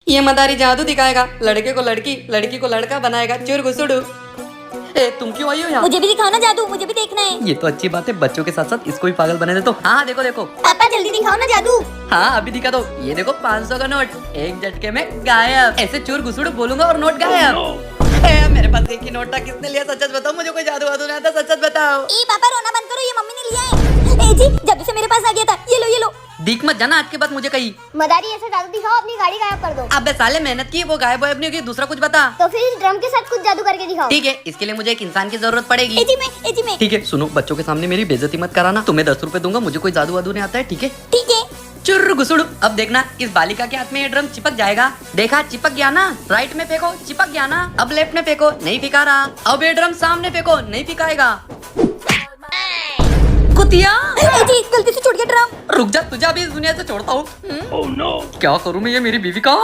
ये मदारी जादू दिखाएगा, लड़के को लड़की, लड़की को लड़का बनाएगा। चुर घुसुड़ू। ए, तुम क्यों आई हो यहाँ? मुझे भी दिखाओ ना जादू, मुझे भी देखना है। ये तो अच्छी बात है, बच्चों के साथ साथ इसको भी पागल बना दे तो। हाँ देखो देखो। पापा जल्दी दिखाओ ना जादू। हाँ अभी दिखा दो। ये देखो 500 का नोट एक झटके में गायब। ऐसे चूर घुसुड़ बोलूंगा और नोट गायब। मेरे पास एक ही नोट था, किसने लिया? सच सच बताओ, मुझे कोई जादू वादू नहीं आता, सच सच बताओ। ए पापा रोना बंद करो, ये मम्मी ने लिया है। ए जी जादू से मेरे पास आ गया था, ये लो ये लो। दिख मत जाना आज के बाद मुझे कहीं। मदारी ऐसे जादू दिखाओ, अपनी गाड़ी गायब कर दो। अबे साले मेहनत की, वो गायब वायब नहीं होगी, दूसरा कुछ बता। तो फिर इस ड्रम के साथ कुछ जादू करके दिखाओ। ठीक है, इसके लिए मुझे एक इंसान की जरूरत पड़ेगी। ए जी मैं। ठीक है सुनो, बच्चों के सामने मेरी बेइज्जती मत कराना। तुम्हें 10 रुपए दूंगा, मुझे कोई जादू वादू नहीं आता है, ठीक है? ठीक है। चुर्र घुसुड़ू। अब देखना इस बालिका के हाथ में ये ड्रम चिपक जाएगा। देखा चिपक गया ना? राइट में फेंको, चिपक गया ना? अब लेफ्ट में फेंको, नहीं फेंका रहा। अब ये ड्रम सामने फेंको, नहीं फेंकाएगा। कुतिया ए जी गलती से छूट गया ड्रम। रुक जा, तुझे अभी इस दुनिया से छोड़ता हूँ। क्या करूँ मैं, ये मेरी बीवी का।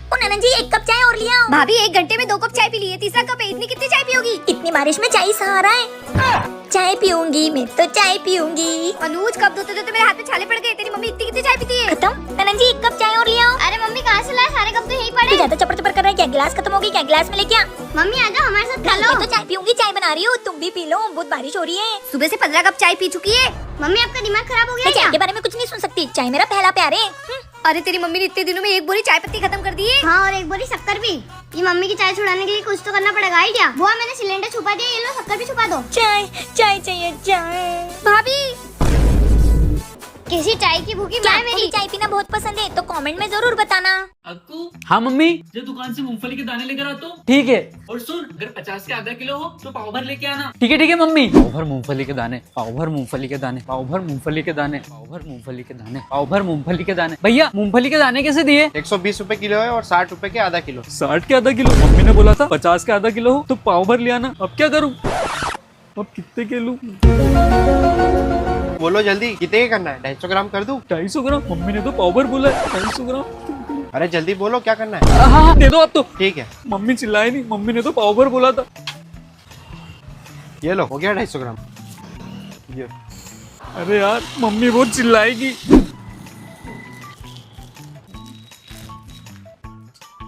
ओ ननन जी एक कप चाय और लिया। भाभी 1 घंटे में 2 कप चाय पी ली है, तीसरा कप है। इतनी कितनी चाय पियोगी? इतनी बारिश में चाय सहारा है। चाय पीऊंगी मैं तो चाय पीऊंगी। अनुज कप धोते धोते मेरे हाथ में छाले पड़ गए। तेरी मम्मी इतनी कितनी चाय पीती है? खत्म। ननन जी 1 कप चाय और लिया। अरे मम्मी कहाँ से लाए? सारे कप तो यहीं तू पड़े। ज्यादा चपर चपर कर रहा है क्या? गिलास खत्म हो गई क्या? गिलास में लेके आ। मम्मी आ जाओ हमारे साथ खा लो। मैं तो चाय पीऊंगी, चाय बना रही हूँ, तुम भी पी लो, बहुत बारिश हो रही है। सुबह से 15 कप चाय पी चुकी है। मम्मी आपका दिमाग खराब हो गया मैं क्या? चाय के बारे में कुछ नहीं सुन सकती, चाय मेरा पहला प्यार है। अरे तेरी मम्मी ने इतने दिनों में 1 बोरी चाय पत्ती खत्म कर दी है। हाँ और 1 बोरी शक्कर भी। ये मम्मी की चाय छुड़ाने के लिए कुछ तो करना पड़ेगा। आइडिया। बुआ मैंने सिलेंडर छुपा दिया, ये लो शक्कर भी छुपा दो। चाय चाय चाहिए चाय। भाभी किसी चाय की भूखी क्या माँ मेरी मेरी। चाय पीना बहुत पसंद है तो कमेंट में जरूर बताना। अक्कू हाँ मम्मी। जो दुकान से मूंगफली के दाने लेकर आता हूँ। ठीक है और सुन, अगर 50 के आधा किलो हो तो पाव भर लेके आना। ठीक है मम्मी। पाव भर मूंगफली के दाने, पाव भर मूंगफली के दाने, पाव भर मूंगफली के दाने, पाव भर मूंगफली के दाने, पाव भर मूंगफली के दाने। भैया मूंगफली के दाने कैसे दिए? 120 रुपए किलो है और 60 रुपए के आधा किलो। 60 के आधा किलो? मम्मी ने बोला था 50 के आधा किलो हो तो पाव भर ले आना। अब क्या करूं? अब कितने के लूं? बोलो जल्दी, कितने का करना है? 250 ग्राम कर दूं? 250 ग्राम? मम्मी ने तो पाव भर बोला है। 250 ग्राम? अरे जल्दी बोलो क्या करना है। हाँ दे दो आप तो। ठीक है मम्मी चिल्लाई नहीं, मम्मी ने तो पाव भर बोला था। ये लो, हो गया 250 ग्राम। ये अरे यार मम्मी बहुत चिल्लाएगी।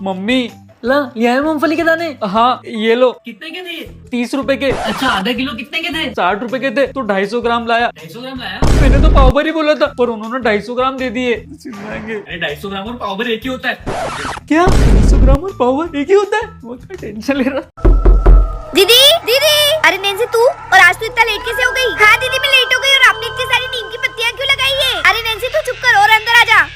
मम्मी ला ये है मूंगफली के दाने। हाँ ये लो। कितने के थे? 30 रुपए के। अच्छा आधा किलो कितने के थे? 60 रुपए के थे तो 250 ग्राम लाया। 250 ग्राम लाया। मैंने तो पाव भर ही बोला था पर उन्होंने 250 ग्राम दे दिए। चिल्लाएंगे। अरे 250 ग्राम और पाव भर एक ही होता है। क्या 250 ग्राम और पाव भर एक ही होता है? वो क्या टेंशन ले रहा। दीदी दीदी। अरे नैन्सी तू, और आज तू इतना लेट कैसे हो गई? हाँ दीदी मैं लेट हो गई। और आपने इतनी सारी नीम की पत्तियां क्यों लगाई है? अरे नैन्सी तू चुप कर और अंदर आ जा।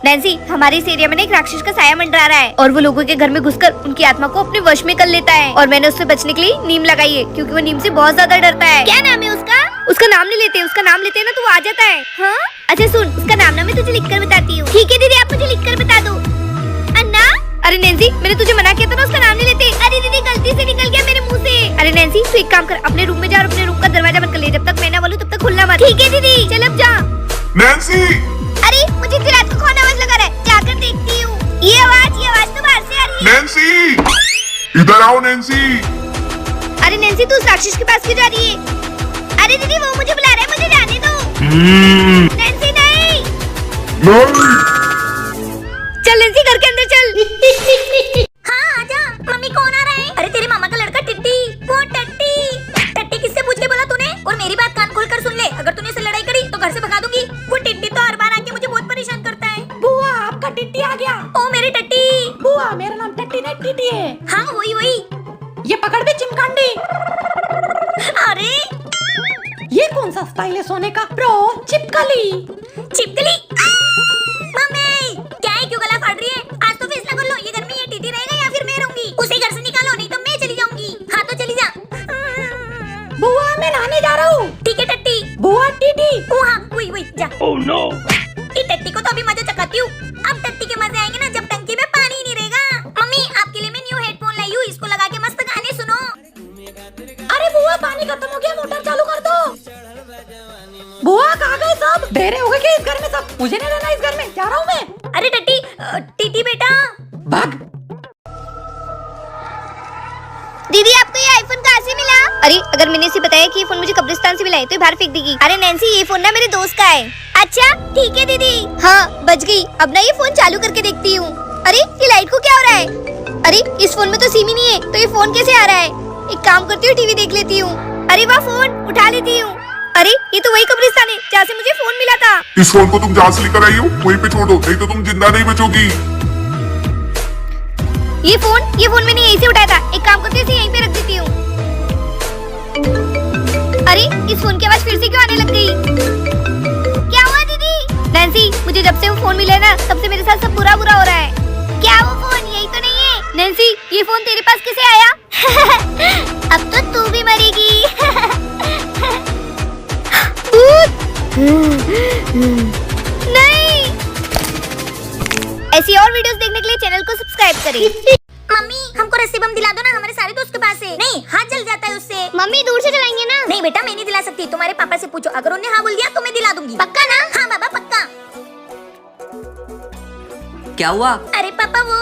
नैन्सी हमारे इस एरिया में ना एक राक्षस का साया मंडरा रहा है और वो लोगों के घर में घुसकर उनकी आत्मा को अपने वश में कर लेता है। और मैंने उससे बचने के लिए नीम लगाई है क्योंकि वो नीम से बहुत ज्यादा डरता है। क्या नाम है उसका? उसका नाम नहीं लेते, उसका नाम लेते हैं ना तो वो आ जाता है। हाँ अच्छा सुन, उसका नाम ना मैं तुझे लिख कर बताती हूँ। ठीक है दीदी आप मुझे लिख कर बता दो। अन्ना। अरे नैन्सी मैंने तुझे मना किया था ना उसका नाम नहीं लेते। अरे दीदी गलती से निकल गया मेरे मुंह से। अरे नैन्सी तू एक काम कर, अपने रूम में जा और अपने रूम का दरवाजा बंद कर ले। जब तक मैं ना बोलूं तब तक खुलना मत। ठीक है दीदी चल अब जा। नैन्सी! अरे मुझे इतनी रात को कौन आवाज लगा रहा है? जाकर देखती हूँ। ये आवाज तो बाहर से आ रही है। नैन्सी! इधर आओ नैन्सी! अरे नैन्सी तू उस राक्षस के पास क्यों जा रही है? अरे दीदी वो मुझे बुला रहा है, मुझे जाने दो। नैन्सी नहीं। नहीं! चल नैन्सी घर के अंदर चल। हाँ आजा। मम्मी कौन आ रहा है? अरे तेरे मामा का लड़का टिट्टी। वो टट्टी। टट्टी किससे पूछ के बोला तूने? और मेरी बात कान खोल कर सुन ले, अगर तूने इससे लड़ाई करी तो घर से भगा दूंगी। वो टिट्टी तो हर बार आके मुझे बहुत परेशान करता है। बुआ आपका टिट्टी आ गया। ओ मेरी टट्टी। बुआ मेरा नाम टट्टी नहीं टिट्टी है। हाँ वही। ये पकड़ दे चिमकांडी। अरे ये कौन सा स्टाइल है सोने का? प्रो चिपकली। छिपकली। मम्मी क्या है, क्यों गला फाड़ रही है? आज तो फैसला कर लो, ये घर में ये टिट्टी रहेगा या फिर मैं रहूंगी। उसे घर से निकालो नहीं तो मैं चली जाऊंगी। हाँ तो चली जा। बुआ मैं नहाने जा रहा हूँ। ठीक है टट्टी। बुआ टिट्टी। हाँ वही जा। ये टट्टी को तो अभी मजा चखाती हूँ। अब टट्टी के मजे आएंगे ना जब टंकी में पानी ही नहीं रहेगा। मम्मी आपके लिए मैं न्यू हेडफोन लाई हूँ, इसको लगा के मस्त गाने सुनो। अरे बुआ पानी खत्म हो गया, मोटर चालू कर दो। बुआ कहाँ गए सब? डेरे हो गए क्या इस घर में सब? मुझे नहीं रहना इस घर में, जा रहा हूँ मैं। अरे टट्टी टीटी बेटा। भाग। दीदी आपको ये आईफोन कहाँ से मिला? अरे अगर मैंने इसे बताया कि ये फोन मुझे कब्रिस्तान से मिला है तो ये बाहर फेंक देगी। अरे नैन्सी ये फोन ना मेरे दोस्त का है। अच्छा ठीक है दीदी। हाँ बच गई। अब ना ये फोन चालू करके देखती हूँ। अरे ये लाइट को क्या हो रहा है? अरे इस फोन में तो सिम ही नहीं है तो ये फोन कैसे आ रहा है? एक काम करती हूँ टीवी देख लेती हूँ। अरे वाह फोन उठा लेती हूँ। अरे ये तो वही कब्रिस्तान है जहाँ से मुझे फोन मिला था। इस फोन को तुम जहाँ से लेकर आई हो वहीं पे छोड़ दो, नहीं तो तुम जिंदा नहीं बचोगी। ये फोन मैंने यहीं से उठाया था। एक काम करती हूँ इसे यहीं पे रख देती हूँ। अरे इस फोन की आवाज फिर से क्यों आने लग गई? क्या हुआ दीदी? नैन्सी मुझे जब से वो फोन मिला है ना तब से मेरे साथ सब बुरा बुरा हो रहा है। क्या वो फोन यही तो नहीं है? नैन्सी ये फोन तेरे पास कैसे आया? अब तो तू भी मरेगी। नहीं। ऐसी और वीडियोस देखने के लिए चैनल को सब्सक्राइब करें। मम्मी हमको रस्सी बम दिला दो ना, हमारे सारे दोस्त के पास है। नहीं हाथ जल जाता है उससे। मम्मी दूर से चलाएंगे ना। नहीं बेटा मैं नहीं दिला सकती, तुम्हारे पापा से पूछो, अगर उन्हें हाँ बोल दिया तो मैं दिला दूंगी। पक्का ना? हाँ बाबा पक्का। क्या हुआ? अरे पापा वो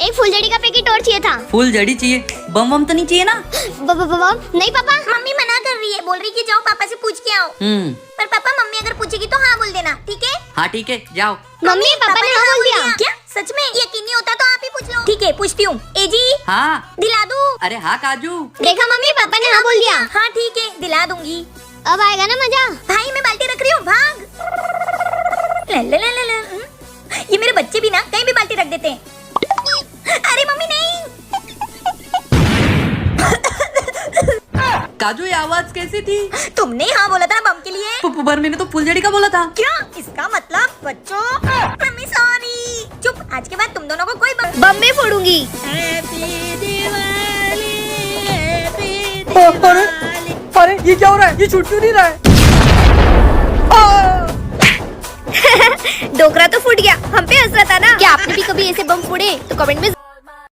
एक फुलझड़ी का पैकेट और चाहिए था। फुल जड़ी चाहिए, बम बम तो नहीं चाहिए ना? नहीं पापा। मम्मी मना कर रही है, बोल रही कि जाओ पापा से पूछ के आओ। पर पापा मम्मी अगर पूछेगी तो हाँ बोल देना, ठीक है? हाँ ठीक है जाओ। मम्मी पापा ने हाँ बोल दिया। क्या सच में? यकीन नहीं होता तो आप ही पूछ लो। ठीक है पूछती हूँ। ए जी हाँ दिला दूँ? अरे हाँ काजू। देखा मम्मी पापा ने हाँ बोल दिया। हाँ ठीक है दिला दूंगी। अब आएगा ना मजा। भाई मैं बाल्टी रख रही हूँ, भाग। ले ले ले ले ले। ये मेरे बच्चे भी ना कहीं भी बाल्टी रख देते हैं। अरे मम्मी नहीं। काजू ये आवाज कैसी थी? तुमने हाँ बोला था ना बम के लिए। पर मैंने तो फुलझड़ी का बोला था। क्या इसका मतलब बच्चों? Mummy sorry. चुप, आज के बाद तुम दोनों को कोई बम में फोड़ूंगी। अरे ये क्या हो रहा है? ये छूट क्यों नहीं रहा है? डोकरा तो फूट गया, हम पे हंस रहा था ना। क्या आपने भी कभी ऐसे बम फोड़े? तो कमेंट में